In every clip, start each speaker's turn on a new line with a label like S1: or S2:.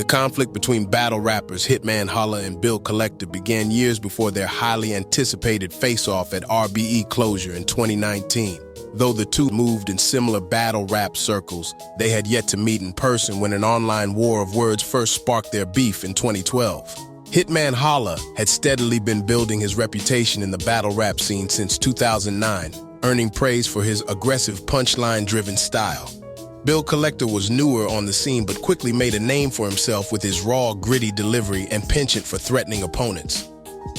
S1: The conflict between battle rappers Hitman Holla and Bill Collector began years before their highly anticipated face-off at RBE Closure in 2019. Though the two moved in similar battle rap circles, they had yet to meet in person when an online war of words first sparked their beef in 2012. Hitman Holla had steadily been building his reputation in the battle rap scene since 2009, earning praise for his aggressive punchline-driven style. Bill Collector was newer on the scene but quickly made a name for himself with his raw, gritty delivery and penchant for threatening opponents.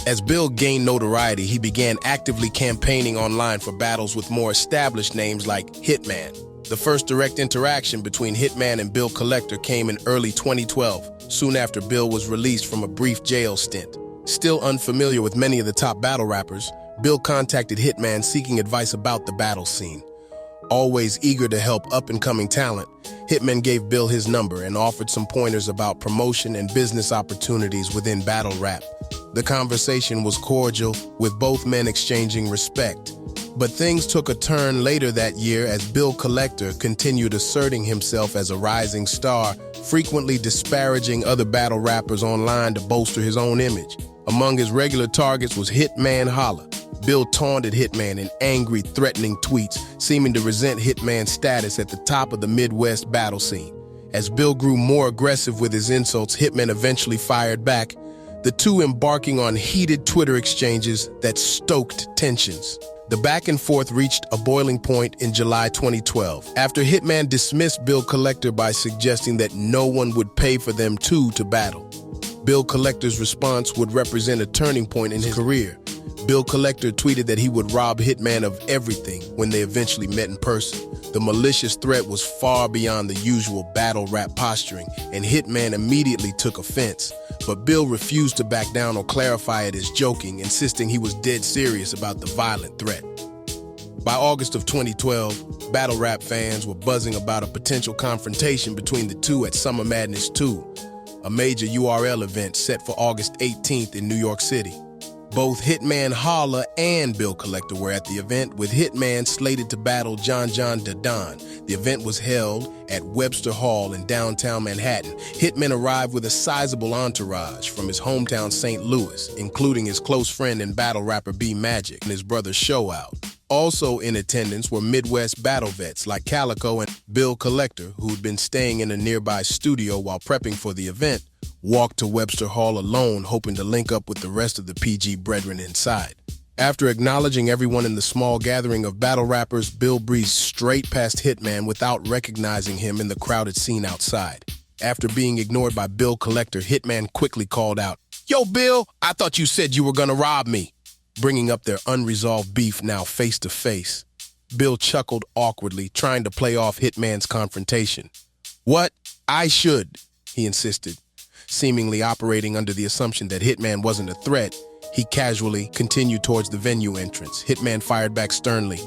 S1: As Bill gained notoriety, he began actively campaigning online for battles with more established names like Hitman. The first direct interaction between Hitman and Bill Collector came in early 2012, soon after Bill was released from a brief jail stint. Still unfamiliar with many of the top battle rappers, Bill contacted Hitman seeking advice about the battle scene. Always eager to help up-and-coming talent, Hitman gave Bill his number and offered some pointers about promotion and business opportunities within battle rap. The conversation was cordial, with both men exchanging respect. But things took a turn later that year as Bill Collector continued asserting himself as a rising star, frequently disparaging other battle rappers online to bolster his own image. Among his regular targets was Hitman Holla. Bill taunted Hitman in angry, threatening tweets, seeming to resent Hitman's status at the top of the Midwest battle scene. As Bill grew more aggressive with his insults, Hitman eventually fired back, the two embarking on heated Twitter exchanges that stoked tensions. The back and forth reached a boiling point in July 2012, after Hitman dismissed Bill Collector by suggesting that no one would pay for them two to battle. Bill Collector's response would represent a turning point in his career. Bill Collector tweeted that he would rob Hitman of everything when they eventually met in person. The malicious threat was far beyond the usual battle rap posturing, and Hitman immediately took offense. But Bill refused to back down or clarify it as joking, insisting he was dead serious about the violent threat. By August of 2012, battle rap fans were buzzing about a potential confrontation between the two at Summer Madness 2, a major URL event set for August 18th in New York City. Both Hitman Holla and Bill Collector were at the event, with Hitman slated to battle John Da Don. The event was held at Webster Hall in downtown Manhattan. Hitman arrived with a sizable entourage from his hometown St. Louis, including his close friend and battle rapper B Magic and his brother Show Out. Also in attendance were Midwest battle vets like Calico, and Bill Collector, who'd been staying in a nearby studio while prepping for the event, walked to Webster Hall alone, hoping to link up with the rest of the PG brethren inside. After acknowledging everyone in the small gathering of battle rappers, Bill breezed straight past Hitman without recognizing him in the crowded scene outside. After being ignored by Bill Collector, Hitman quickly called out, "Yo, Bill, I thought you said you were gonna rob me," bringing up their unresolved beef now face to face. Bill chuckled awkwardly, trying to play off Hitman's confrontation. "What? I should," he insisted. Seemingly operating under the assumption that Hitman wasn't a threat, he casually continued towards the venue entrance. Hitman fired back sternly,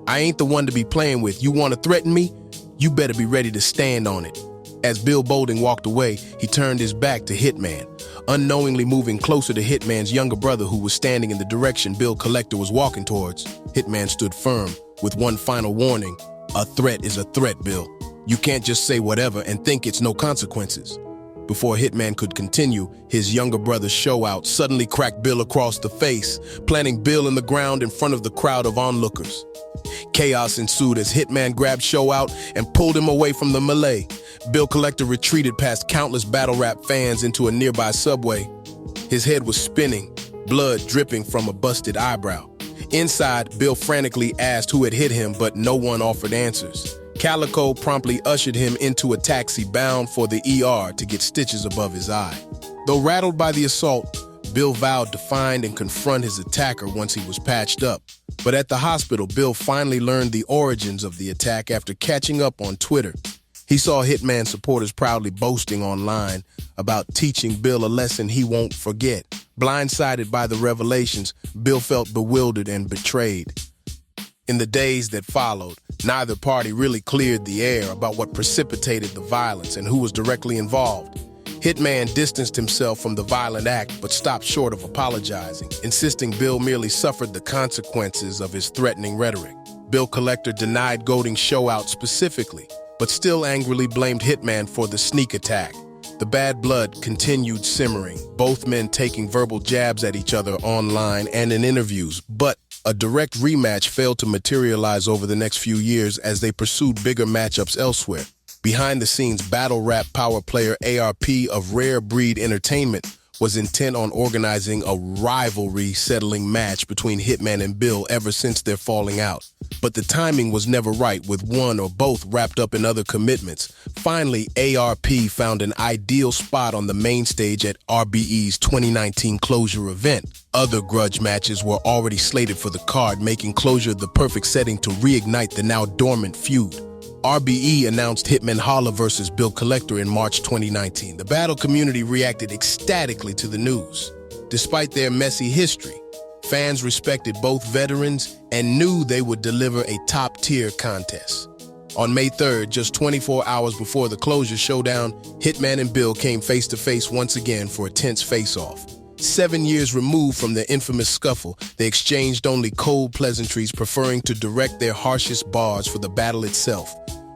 S1: "I ain't the one to be playing with. You want to threaten me? You better be ready to stand on it." As Bill Bolding walked away, he turned his back to Hitman, unknowingly moving closer to Hitman's younger brother, who was standing in the direction Bill Collector was walking towards. Hitman stood firm, with one final warning: "A threat is a threat, Bill. You can't just say whatever and think it's no consequences." Before Hitman could continue, his younger brother Show Out suddenly cracked Bill across the face, planting Bill in the ground in front of the crowd of onlookers. Chaos ensued as Hitman grabbed Show Out and pulled him away from the melee. Bill Collector retreated past countless battle rap fans into a nearby subway. His head was spinning, blood dripping from a busted eyebrow. Inside, Bill frantically asked who had hit him, but no one offered answers. Calico promptly ushered him into a taxi bound for the ER to get stitches above his eye. Though rattled by the assault, Bill vowed to find and confront his attacker once he was patched up. But at the hospital, Bill finally learned the origins of the attack after catching up on Twitter. He saw Hitman supporters proudly boasting online about teaching Bill a lesson he won't forget. Blindsided by the revelations, Bill felt bewildered and betrayed. In the days that followed, neither party really cleared the air about what precipitated the violence and who was directly involved. Hitman distanced himself from the violent act but stopped short of apologizing, insisting Bill merely suffered the consequences of his threatening rhetoric. Bill Collector denied goading Show Out specifically, but still angrily blamed Hitman for the sneak attack. The bad blood continued simmering, both men taking verbal jabs at each other online and in interviews, but a direct rematch failed to materialize over the next few years as they pursued bigger matchups elsewhere. Behind the scenes, battle rap power player ARP of Rare Breed Entertainment was intent on organizing a rivalry-settling match between Hitman and Bill ever since their falling out. But the timing was never right, with one or both wrapped up in other commitments. Finally, ARP found an ideal spot on the main stage at RBE's 2019 Closure Event. Other grudge matches were already slated for the card, making Closure the perfect setting to reignite the now dormant feud. RBE announced Hitman Holla vs. Bill Collector in March 2019. The battle community reacted ecstatically to the news. Despite their messy history, fans respected both veterans and knew they would deliver a top-tier contest. On May 3rd, just 24 hours before the Closure showdown, Hitman and Bill came face-to-face once again for a tense face-off. 7 years removed from their infamous scuffle, they exchanged only cold pleasantries, preferring to direct their harshest bars for the battle itself.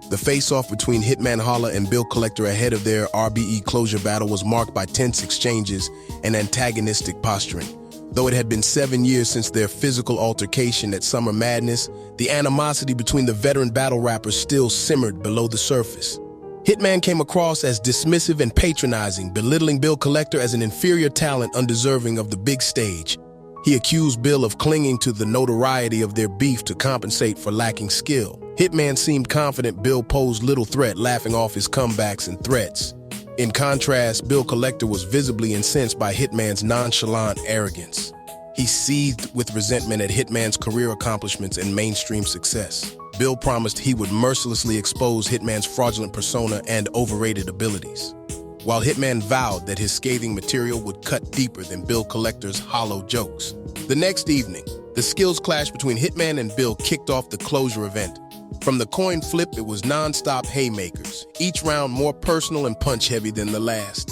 S1: The face-off between Hitman Holla and Bill Collector ahead of their RBE Closure battle was marked by tense exchanges and antagonistic posturing. Though it had been 7 years since their physical altercation at Summer Madness, the animosity between the veteran battle rappers still simmered below the surface. Hitman came across as dismissive and patronizing, belittling Bill Collector as an inferior talent undeserving of the big stage. He accused Bill of clinging to the notoriety of their beef to compensate for lacking skill. Hitman seemed confident Bill posed little threat, laughing off his comebacks and threats. In contrast, Bill Collector was visibly incensed by Hitman's nonchalant arrogance. He seethed with resentment at Hitman's career accomplishments and mainstream success. Bill promised he would mercilessly expose Hitman's fraudulent persona and overrated abilities, while Hitman vowed that his scathing material would cut deeper than Bill Collector's hollow jokes. The next evening, the skills clash between Hitman and Bill kicked off the Closure Event. From the coin flip, it was non-stop haymakers, each round more personal and punch-heavy than the last.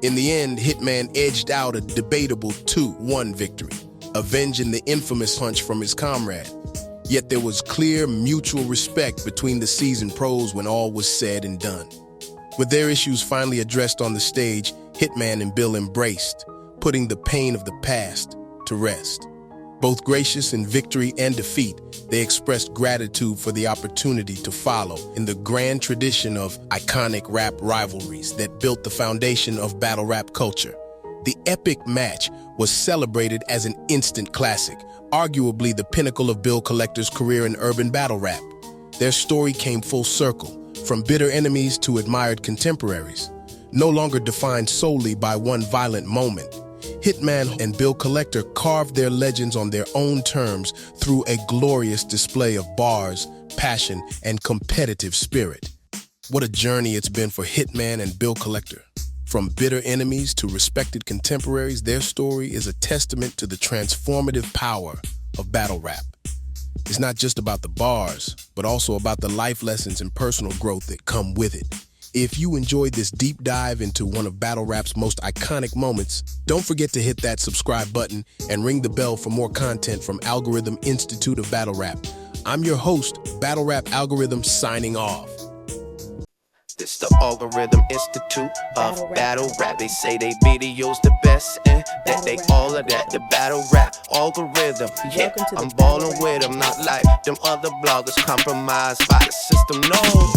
S1: In the end, Hitman edged out a debatable 2-1 victory, avenging the infamous punch from his comrade. Yet there was clear mutual respect between the seasoned pros when all was said and done. With their issues finally addressed on the stage, Hitman and Bill embraced, putting the pain of the past to rest. Both gracious in victory and defeat, they expressed gratitude for the opportunity to follow in the grand tradition of iconic rap rivalries that built the foundation of battle rap culture. The epic match was celebrated as an instant classic, arguably the pinnacle of Bill Collector's career in urban battle rap. Their story came full circle, from bitter enemies to admired contemporaries, no longer defined solely by one violent moment. Hitman and Bill Collector carved their legends on their own terms through a glorious display of bars, passion, and competitive spirit. What a journey it's been for Hitman and Bill Collector. From bitter enemies to respected contemporaries, their story is a testament to the transformative power of battle rap. It's not just about the bars, but also about the life lessons and personal growth that come with it. If you enjoyed this deep dive into one of battle rap's most iconic moments, don't forget to hit that subscribe button and ring the bell for more content from Algorithm Institute of Battle Rap. I'm your host, Battle Rap Algorithm, signing off.
S2: This the Algorithm Institute of Battle Rap. They say they videos the best and that they all of that. The Battle Rap Algorithm, yeah, I'm ballin' with them. Not like them other bloggers compromised by the system, no.